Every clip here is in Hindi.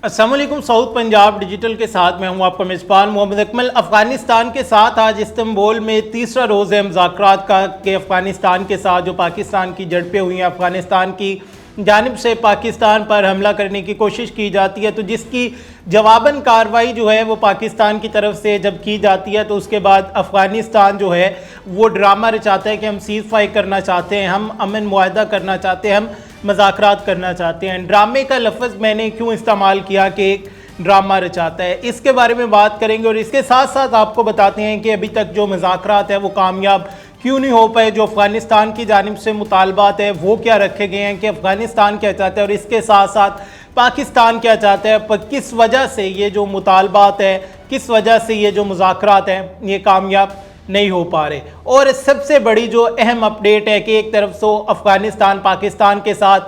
अस्सलामुअलैकुम। साउथ पंजाब डिजिटल के साथ मैं हूं आपका मेज़बान मोहम्मद अकमल। अफ़गानिस्तान के साथ आज इस्तांबुल में तीसरा रोज़ है मुज़ाकरात का कि अफ़गानिस्तान के साथ जो पाकिस्तान की झड़पें हुई हैं, अफ़गानिस्तान की जानिब से पाकिस्तान पर हमला करने की कोशिश की जाती है, तो जिसकी जवाबन कार्रवाई जो है वो पाकिस्तान की तरफ से जब की जाती है तो उसके बाद अफ़गानिस्तान जो है वो ड्रामा रचाता है कि हम सीज़ फायर करना चाहते हैं, हम अमन मुआहदा करना चाहते हैं, हम मज़ाकरात करना चाहते हैं। ड्रामे का लफ्ज़ मैंने क्यों इस्तेमाल किया कि एक ड्रामा रचाता है, इसके बारे में बात करेंगे और इसके साथ साथ आपको बताते हैं कि अभी तक जो मज़ाकरात है वो कामयाब क्यों नहीं हो पाए, जो अफ़गानिस्तान की जानिब से मुतालबात है वो क्या रखे गए हैं कि अफ़गानिस्तान क्या चाहता है और इसके साथ साथ पाकिस्तान क्या चाहता है, पर किस वजह से ये जो मुतालबात है, किस वजह से ये जो मुज़ाकरात हैं ये कामयाब नहीं हो पा रहे। और सबसे बड़ी जो अहम अपडेट है कि एक तरफ तो अफ़गानिस्तान पाकिस्तान के साथ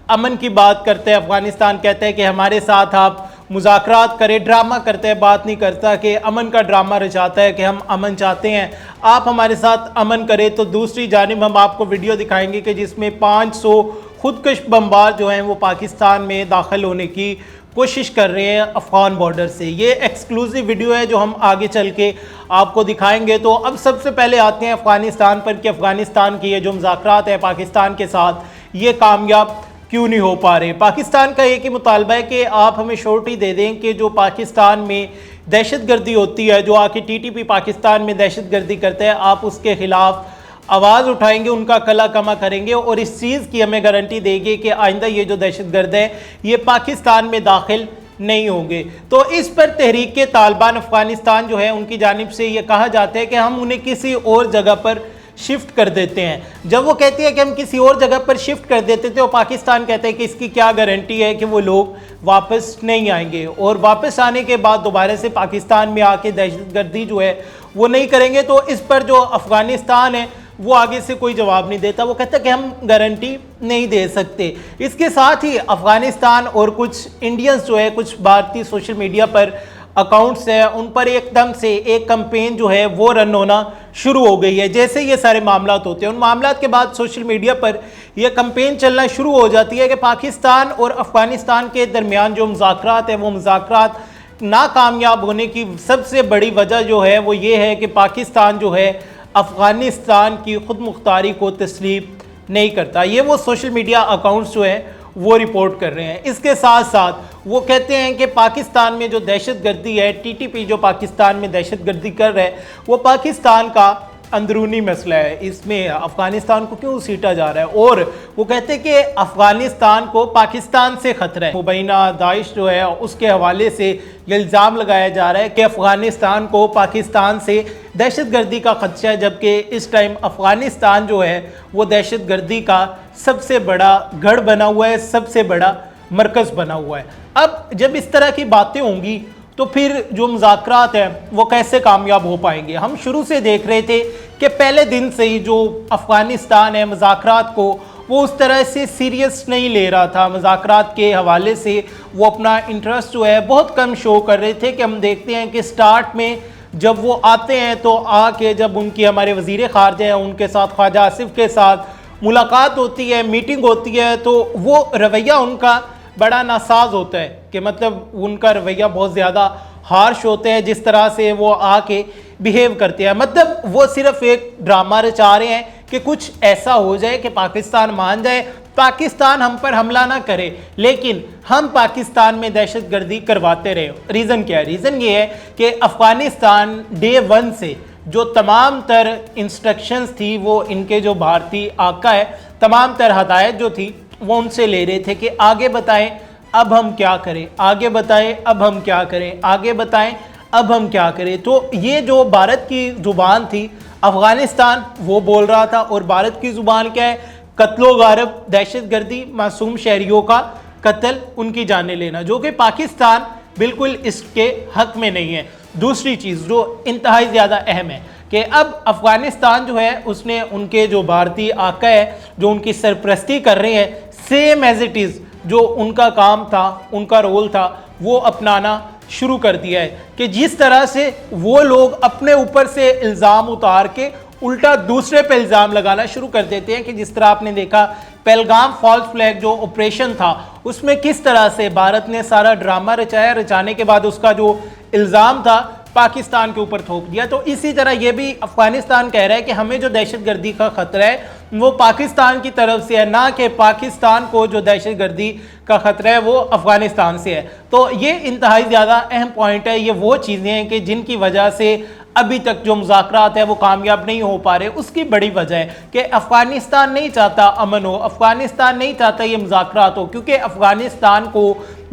अमन की बात करते हैं, अफ़गानिस्तान कहते हैं कि हमारे साथ आप मुज़ाकरात करें, ड्रामा करते हैं, बात नहीं करता कि अमन का ड्रामा रचाता है कि हम अमन चाहते हैं, आप हमारे साथ अमन करें। तो दूसरी जानिब हम आपको वीडियो दिखाएंगे कि जिसमें 500 खुदकश बमबार जो हैं वो पाकिस्तान में दाखिल होने की कोशिश कर रहे हैं अफ़गान बॉर्डर से। ये एक्सक्लूसिव वीडियो है जो हम आगे चल के आपको दिखाएंगे। तो अब सबसे पहले आते हैं अफ़गानिस्तान पर कि अफ़गानिस्तान की ये जो मुज़ाकरात है पाकिस्तान के साथ ये कामयाब क्यों नहीं हो पा रहे। पाकिस्तान का एक ही मुतालबा है कि आप हमें श्योरिटी दे दें कि जो पाकिस्तान में दहशतगर्दी होती है, जो आके TTP पाकिस्तान में दहशतगर्दी करते हैं, आप उसके ख़िलाफ़ आवाज़ उठाएंगे, उनका कला कमा करेंगे और इस चीज़ की हमें गारंटी देंगे कि आइंदा ये जो दहशतगर्द है ये पाकिस्तान में दाखिल नहीं होंगे। तो इस पर तहरीक तालिबान अफ़गानिस्तान जो है उनकी जानिब से ये कहा जाता है कि हम उन्हें किसी और जगह पर शिफ्ट कर देते हैं। जब वो कहती है कि हम किसी और जगह पर शिफ्ट कर देते थे, तो पाकिस्तान कहते हैं कि इसकी क्या गारंटी है कि वो लोग वापस नहीं आएंगे और वापस आने के बाद दोबारा से पाकिस्तान में आके दहशतगर्दी जो है वो नहीं करेंगे। तो इस पर जो अफ़गानिस्तान है वो आगे से कोई जवाब नहीं देता, वो कहता है कि हम गारंटी नहीं दे सकते। इसके साथ ही अफ़गानिस्तान और कुछ इंडियंस जो है, कुछ भारतीय सोशल मीडिया पर अकाउंट्स हैं, उन पर एकदम से एक कैंपेन जो है वो रन होना शुरू हो गई है। जैसे ये सारे मामलात होते हैं, उन मामलात के बाद सोशल मीडिया पर यह कैंपेन चलना शुरू हो जाती है कि पाकिस्तान और अफ़गानिस्तान के दरमियान जो मुज़ाकरात है वो मुज़ाकरात नाकामयाब होने की सबसे बड़ी वजह जो है वो ये है कि पाकिस्तान जो है अफ़गानिस्तान की खुद मुख्तारी को तस्लीम नहीं करता। ये वो सोशल मीडिया अकाउंट्स जो हैं वो रिपोर्ट कर रहे हैं। इसके साथ साथ वो कहते हैं कि पाकिस्तान में जो दहशतगर्दी है, TTP जो पाकिस्तान में दहशतगर्दी कर रहा है वो पाकिस्तान का अंदरूनी मसला है, इसमें अफ़गानिस्तान को क्यों सीटा जा रहा है। और वो कहते हैं कि अफ़गानिस्तान को पाकिस्तान से ख़तरा है। मुबैना दाइश जो है उसके हवाले से ये इल्ज़ाम लगाया जा रहा है कि अफ़गानिस्तान को पाकिस्तान से दहशतगर्दी का ख़दशा है, जबकि इस टाइम अफ़गानिस्तान जो है वो दहशतगर्दी का सबसे बड़ा गढ़ बना हुआ है, सबसे बड़ा मरकज़ बना हुआ है। अब जब इस तरह की बातें होंगी तो फिर जो मुज़ाकरात हैं वो कैसे कामयाब हो पाएंगे। हम शुरू से देख रहे थे कि पहले दिन से ही जो अफ़गानिस्तान है मुज़ाकरात को वो उस तरह से सीरियस नहीं ले रहा था। मुज़ाकरात के हवाले से वो अपना इंटरेस्ट जो है बहुत कम शो कर रहे थे कि हम देखते हैं कि स्टार्ट में जब वो आते हैं तो आके जब उनकी हमारे वज़ीर ख़ारजा हैं उनके साथ ख्वाजा आसिफ के साथ मुलाकात होती है, मीटिंग होती है, तो वो रवैया उनका बड़ा नासाज होता है कि मतलब उनका रवैया बहुत ज़्यादा हार्श होता है जिस तरह से वो आके बिहेव करते हैं। मतलब वो सिर्फ एक ड्रामा रचा रहे हैं कि कुछ ऐसा हो जाए कि पाकिस्तान मान जाए, पाकिस्तान हम पर हमला ना करे, लेकिन हम पाकिस्तान में दहशतगर्दी करवाते रहे। रीज़न क्या है? रीज़न ये है कि अफ़गानिस्तान डे 1 से जो तमाम तर इंस्ट्रक्शंस थी वो इनके जो भारतीय आका है, तमाम तर हदायत जो थी वो उनसे ले रहे थे कि आगे बताएं अब हम क्या करें, आगे बताएं अब हम क्या करें, आगे बताएं अब हम क्या करें। तो ये जो भारत की ज़ुबान थी अफ़गानिस्तान वो बोल रहा था और भारत की ज़ुबान क्या है? कत्लो गारब, दहशतगर्दी, मासूम शहरियों का कत्ल, उनकी जानें लेना, जो कि पाकिस्तान बिल्कुल इसके हक में नहीं है। दूसरी चीज़ जो इंतहाई ज़्यादा अहम है कि अब अफ़गानिस्तान जो है उसने उनके जो भारतीय आका है जो उनकी सरपरस्ती कर रहे हैं, सेम एज इट इज़ जो उनका काम था, उनका रोल था, वो अपनाना शुरू कर दिया है कि जिस तरह से वो लोग अपने ऊपर से इल्ज़ाम उतार के उल्टा दूसरे पे इल्ज़ाम लगाना शुरू कर देते हैं कि जिस तरह आपने देखा पहलगाम फॉल्स फ्लैग जो ऑपरेशन था उसमें किस तरह से भारत ने सारा ड्रामा रचाया, रचाने के बाद उसका जो इल्ज़ाम था पाकिस्तान के ऊपर थोप दिया। तो इसी तरह ये भी अफगानिस्तान कह रहा है कि हमें जो दहशतगर्दी का खतरा है वो पाकिस्तान की तरफ से है, ना कि पाकिस्तान को जो दहशतगर्दी का खतरा है वो अफगानिस्तान से है। तो ये इंतहाई ज़्यादा अहम पॉइंट है। ये वो चीज़ें हैं कि जिनकी वजह से अभी तक जो मुज़ाकरात है वो कामयाब नहीं हो पा रहे। उसकी बड़ी वजह है कि अफगानिस्तान नहीं चाहता अमन हो, अफगानिस्तान नहीं चाहता ये मुज़ाकरात हो, क्योंकि अफगानिस्तान को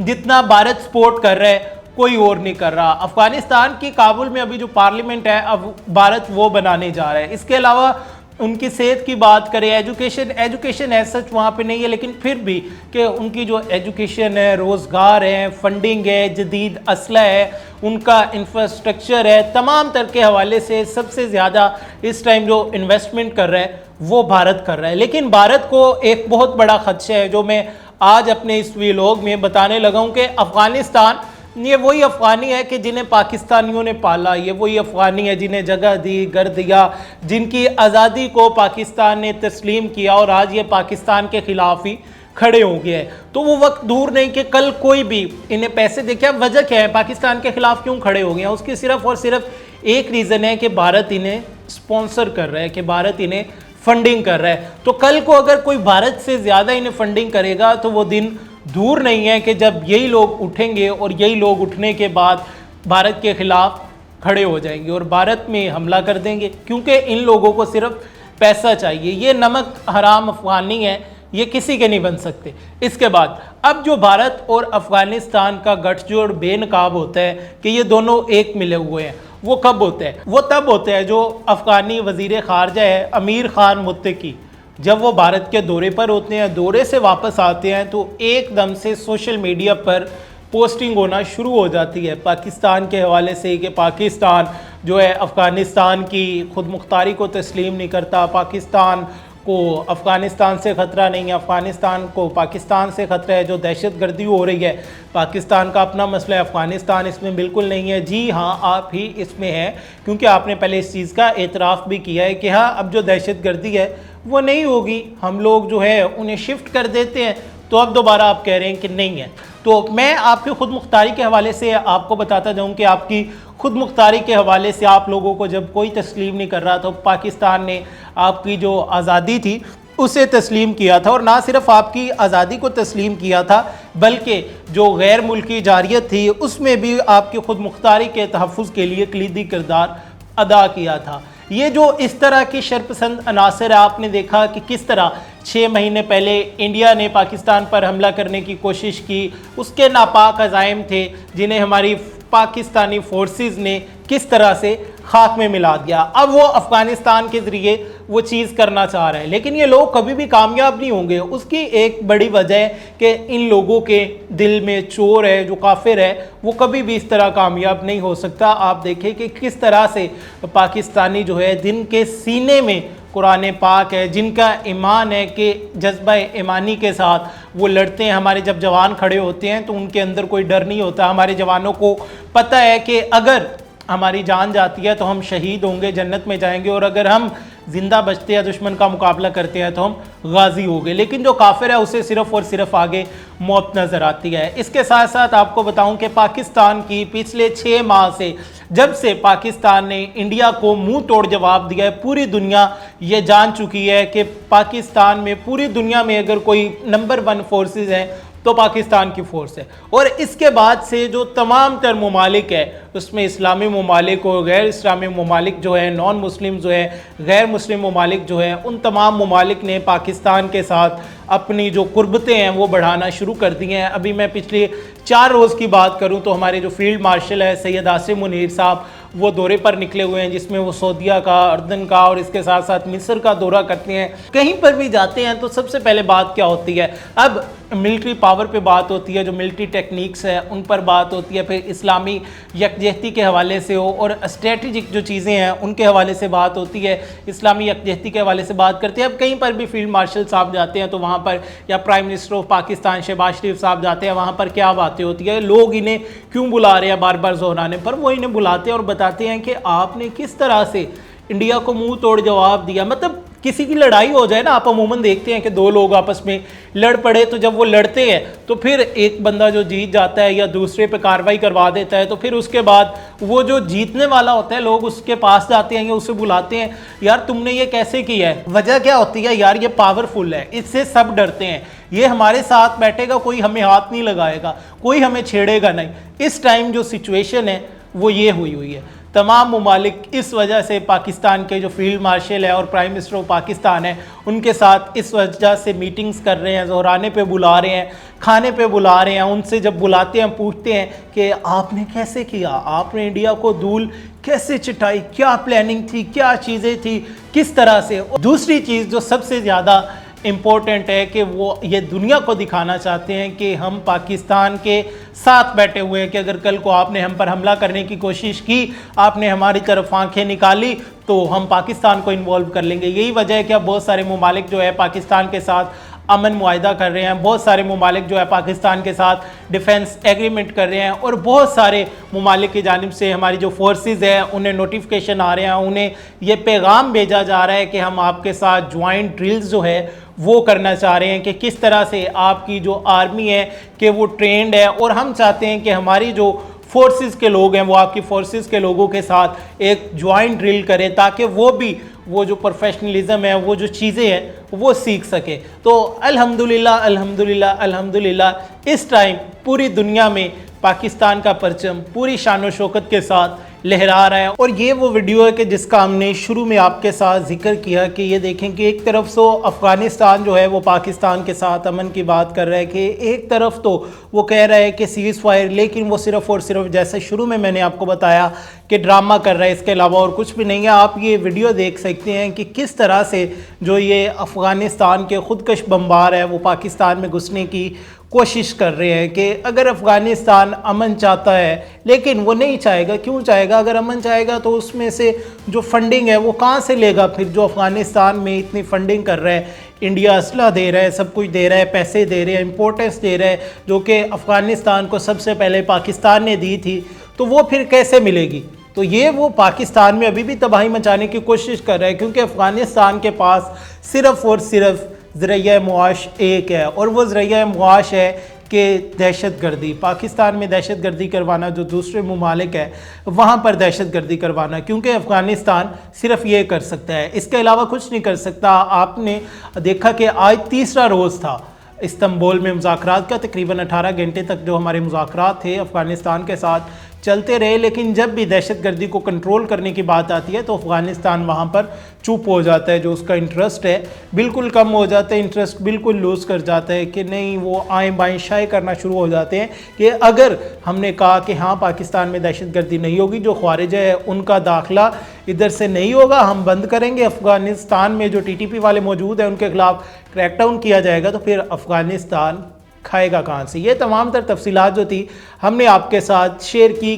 जितना भारत सपोर्ट कर रहा है कोई और नहीं कर रहा। अफगानिस्तान की काबुल में अभी जो पार्लियामेंट है अब भारत वो बनाने जा रहा है। इसके अलावा उनकी सेहत की बात करें, एजुकेशन है सच वहाँ पे नहीं है, लेकिन फिर भी कि उनकी जो एजुकेशन है, रोज़गार है, फंडिंग है, जदीद असला है, उनका इंफ्रास्ट्रक्चर है, तमाम तर के हवाले से सबसे ज़्यादा इस टाइम जो इन्वेस्टमेंट कर रहा है वो भारत कर रहा है। लेकिन भारत को एक बहुत बड़ा खदशा है जो मैं आज अपने इस व्लॉग में बताने लगा हूँ कि अफ़गानिस्तान ये वही अफ़गानी है कि जिन्हें पाकिस्तानियों ने पाला, ये वही अफ़गानी है जिन्हें जगह दी, घर दिया, जिनकी आज़ादी को पाकिस्तान ने तस्लीम किया और आज ये पाकिस्तान के ख़िलाफ़ ही खड़े हो गए हैं। तो वो वक्त दूर नहीं कि कल कोई भी इन्हें पैसे दे के, वजह क्या है पाकिस्तान के ख़िलाफ़ क्यों खड़े हो गए हैं, उसकी सिर्फ और सिर्फ एक रीज़न है कि भारत इन्हें स्पॉन्सर कर रहा है, कि भारत इन्हें फंडिंग कर रहा है। तो कल को अगर कोई भारत से ज़्यादा इन्हें फंडिंग करेगा तो वो दिन दूर नहीं है कि जब यही लोग उठेंगे और यही लोग उठने के बाद भारत के खिलाफ खड़े हो जाएंगे और भारत में हमला कर देंगे, क्योंकि इन लोगों को सिर्फ पैसा चाहिए। ये नमक हराम अफ़गानी है, ये किसी के नहीं बन सकते। इसके बाद अब जो भारत और अफ़गानिस्तान का गठजोड़ बेनकाब होता है कि ये दोनों एक मिले हुए हैं, वो कब होता है? वो तब होता है जो अफ़गानी वज़ीर ख़ारजा है अमीर ख़ान मुत्तकी, जब वो भारत के दौरे पर होते हैं, दौरे से वापस आते हैं तो एकदम से सोशल मीडिया पर पोस्टिंग होना शुरू हो जाती है पाकिस्तान के हवाले से कि पाकिस्तान जो है अफ़गानिस्तान की खुद मुख्तारी को तस्लीम नहीं करता, पाकिस्तान को अफ़गानिस्तान से ख़तरा नहीं है, अफ़गानिस्तान को पाकिस्तान से ख़तरा है, जो दहशतगर्दी हो रही है पाकिस्तान का अपना मसला है, अफ़गानिस्तान इसमें बिल्कुल नहीं है। जी हाँ, आप ही इसमें हैं, क्योंकि आपने पहले इस चीज़ का एतराफ़ भी किया है कि हाँ अब जो दहशतगर्दी है वो नहीं होगी, हम लोग जो है उन्हें शिफ्ट कर देते हैं, तो अब दोबारा आप कह रहे हैं कि नहीं है। तो मैं आपकी खुद मुख्तारी के हवाले से आपको बताता जाऊं कि आपकी खुद मुख्तारी के हवाले से आप लोगों को जब कोई तस्लीम नहीं कर रहा तो पाकिस्तान ने आपकी जो आज़ादी थी उसे तस्लीम किया था, और ना सिर्फ आपकी आज़ादी को तस्लीम किया था बल्कि जो गैर मुल्की जारियत थी उसमें भी आपकी खुद मुख्तारी के तहफ़्फ़ुज़ के लिए कलीदी किरदार अदा किया था। ये जो इस तरह की शरपसंद अनासर आपने देखा कि किस तरह 6 महीने पहले इंडिया ने पाकिस्तान पर हमला करने की कोशिश की, उसके नापाक अज़ाइम थे जिन्हें हमारी पाकिस्तानी फोर्सेस ने किस तरह से खाक में मिला दिया। अब वो अफ़गानिस्तान के ज़रिए वो चीज़ करना चाह रहे हैं, लेकिन ये लोग कभी भी कामयाब नहीं होंगे। उसकी एक बड़ी वजह है कि इन लोगों के दिल में चोर है, जो काफिर है वो कभी भी इस तरह कामयाब नहीं हो सकता। आप देखें कि किस तरह से पाकिस्तानी जो है जिनके सीने में कुरान पाक है, जिनका ईमान है कि जज्बा ईमानी के साथ वो लड़ते हैं, हमारे जब जवान खड़े होते हैं तो उनके अंदर कोई डर नहीं होता। हमारे जवानों को पता है कि अगर हमारी जान जाती है तो हम शहीद होंगे, जन्नत में जाएंगे, और अगर हम जिंदा बचते हैं दुश्मन का मुकाबला करते हैं तो हम गाजी हो गए। लेकिन जो काफिर है उसे सिर्फ और सिर्फ आगे मौत नज़र आती है। इसके साथ साथ आपको बताऊं कि पाकिस्तान की पिछले 6 माह से, जब से पाकिस्तान ने इंडिया को मुंह तोड़ जवाब दिया है, पूरी दुनिया ये जान चुकी है कि पाकिस्तान में, पूरी दुनिया में अगर कोई नंबर 1 फोर्सेस हैं तो पाकिस्तान की फोर्स है। और इसके बाद से जो तमाम तर ममालिक है उसमें इस्लामी ममालिक और गैर इस्लामी ममालिक जो है, नॉन मुस्लिम जो है, गैर मुस्लिम ममालिक जो है, उन तमाम ममालिक ने पाकिस्तान के साथ अपनी जो कुर्बतें हैं वो बढ़ाना शुरू कर दी हैं। अभी मैं पिछले 4 रोज़ की बात करूं तो हमारे जो फील्ड मार्शल है सैयद आसिम मुनीर साहब वो दौरे पर निकले हुए हैं, जिसमें वो सऊदीया का, अर्दन का और इसके साथ साथ मिस्र का दौरा करते हैं। कहीं पर भी जाते हैं तो सबसे पहले बात क्या होती है? अब मिलिट्री पावर पे बात होती है, जो मिलिट्री टेक्निक्स है उन पर बात होती है, फिर इस्लामी यकजहती के हवाले से हो और स्ट्रेटजिक जो चीज़ें हैं उनके हवाले से बात होती है, इस्लामी यकजहती के हवाले से बात करते हैं। अब कहीं पर भी फील्ड मार्शल साहब जाते हैं तो वहाँ पर, या prime minister of Pakistan Shahbaz Sharif sahab जाते हैं, वहाँ पर क्या बातें होती है, लोग इन्हें क्यों बुला रहे हैं बार बार दोहराने पर? वो इन्हें बुलाते हैं और बताते हैं कि आपने किस तरह से इंडिया को मुंह तोड़ जवाब दिया। मतलब किसी की लड़ाई हो जाए ना, आप अमूमन देखते हैं कि दो लोग आपस में लड़ पड़े, तो जब वो लड़ते हैं तो फिर एक बंदा जो जीत जाता है या दूसरे पे कार्रवाई करवा देता है, तो फिर उसके बाद वो जो जीतने वाला होता है लोग उसके पास जाते हैं या उसे बुलाते हैं, यार तुमने ये कैसे किया है। वजह क्या होती है, यार ये पावरफुल है, इससे सब डरते हैं, ये हमारे साथ बैठेगा, कोई हमें हाथ नहीं लगाएगा, कोई हमें छेड़ेगा नहीं। इस टाइम जो सिचुएशन है वो ये हुई है। तमाम ममालिक इस वजह से पाकिस्तान के जो फील्ड मार्शल है और प्राइम मिनिस्टर ऑफ पाकिस्तान है उनके साथ इस वजह से मीटिंग्स कर रहे हैं, ज़ोराने पे बुला रहे हैं, खाने पे बुला रहे हैं। उनसे जब बुलाते हैं पूछते हैं कि आपने कैसे किया, आपने इंडिया को धूल कैसे चिटाई, क्या प्लानिंग थी, क्या चीज़ें थी, किस तरह से। दूसरी चीज़ जो सबसे ज़्यादा इम्पोर्टेंट है कि वो ये दुनिया को दिखाना चाहते हैं कि हम पाकिस्तान के साथ बैठे हुए हैं, कि अगर कल को आपने हम पर हमला करने की कोशिश की, आपने हमारी तरफ आंखें निकाली, तो हम पाकिस्तान को इन्वॉल्व कर लेंगे। यही वजह है कि अब बहुत सारे ममालिक जो है पाकिस्तान के साथ अमन मुआहिदा कर रहे हैं, बहुत सारे ममालिक जो है पाकिस्तान के साथ डिफेंस एग्रीमेंट कर रहे हैं, और बहुत सारे ममालिक की जानिब से हमारी जो फोर्सेस है उन्हें नोटिफिकेशन आ रहे हैं, उन्हें ये पैगाम भेजा जा रहा है कि हम आपके साथ ज्वाइंट ड्रिल्स जो है वो करना चाह रहे हैं, कि किस तरह से आपकी जो आर्मी है कि वो ट्रेंड है, और हम चाहते हैं कि हमारी जो फोर्सेस के लोग हैं वो आपकी फोर्सेस के लोगों के साथ एक ज्वाइंट ड्रिल करें, ताकि वो भी वो जो प्रोफेशनलिज्म है, वो जो चीज़ें हैं वो सीख सके। तो अल्हम्दुलिल्लाह अल्हम्दुलिल्लाह अल्हम्दुलिल्लाह इस टाइम पूरी दुनिया में पाकिस्तान का परचम पूरी शान शौकत के साथ लहरा रहा है। और ये वो वीडियो है कि जिसका हमने शुरू में आपके साथ जिक्र किया कि ये देखें कि एक तरफ तो अफ़गानिस्तान जो है वो पाकिस्तान के साथ अमन की बात कर रहा है, कि एक तरफ तो वो कह रहा है कि सीज़ फायर, लेकिन वो सिर्फ़ और सिर्फ जैसे शुरू में मैंने आपको बताया कि ड्रामा कर रहा है, इसके अलावा और कुछ भी नहीं है। आप ये वीडियो देख सकते हैं कि किस तरह से जो ये अफ़गानिस्तान के ख़ुदकश बमबार है वो पाकिस्तान में घुसने की कोशिश कर रहे हैं, कि अगर अफ़गानिस्तान अमन चाहता है, लेकिन वो नहीं चाहेगा। क्यों चाहेगा? अगर अमन चाहेगा तो उसमें से जो फंडिंग है वो कहाँ से लेगा फिर, जो अफ़गानिस्तान में इतनी फंडिंग कर रहा है, इंडिया असला दे रहा है, सब कुछ दे रहा है, पैसे दे रहे हैं, इम्पोर्टेंस दे रहा है, जो कि अफ़गानिस्तान को सबसे पहले पाकिस्तान ने दी थी, तो वो फिर कैसे मिलेगी। तो ये वो पाकिस्तान में अभी भी तबाही मचाने की कोशिश कर रहा है, क्योंकि अफ़गानिस्तान के पास सिर्फ़ और सिर्फ ज़रिया मुआश एक है, और वो ज़रिया मुआश है कि दहशतगर्दी। पाकिस्तान में दहशतगर्दी करवाना, जो दूसरे ममालिक है वहाँ पर दहशतगर्दी करवाना, क्योंकि अफ़गानिस्तान सिर्फ ये कर सकता है, इसके अलावा कुछ नहीं कर सकता। आपने देखा कि आज तीसरा रोज़ था इस्तांबुल में मुज़ाकरात का, तकरीबन 18 घंटे तक जो हमारे मुज़ाकरात थे अफ़गानिस्तान के साथ चलते रहे, लेकिन जब भी दहशतगर्दी को कंट्रोल करने की बात आती है तो अफ़गानिस्तान वहाँ पर चुप हो जाता है। जो उसका इंटरेस्ट है बिल्कुल कम हो जाता है, इंटरेस्ट बिल्कुल लूज़ कर जाता है, कि नहीं वो आएँ बाएँ शाये करना शुरू हो जाते हैं कि अगर हमने कहा कि हाँ पाकिस्तान में दहशतगर्दी नहीं होगी, जो ख्वारिज है उनका दाखिला इधर से नहीं होगा, हम बंद करेंगे, अफ़गानिस्तान में जो TTP वाले मौजूद हैं उनके ख़िलाफ़ क्रैकडाउन किया जाएगा, तो फिर अफ़गानिस्तान खाएगा कहाँ से। ये तमाम तर तफसीलात जो थी हमने आपके साथ शेयर की।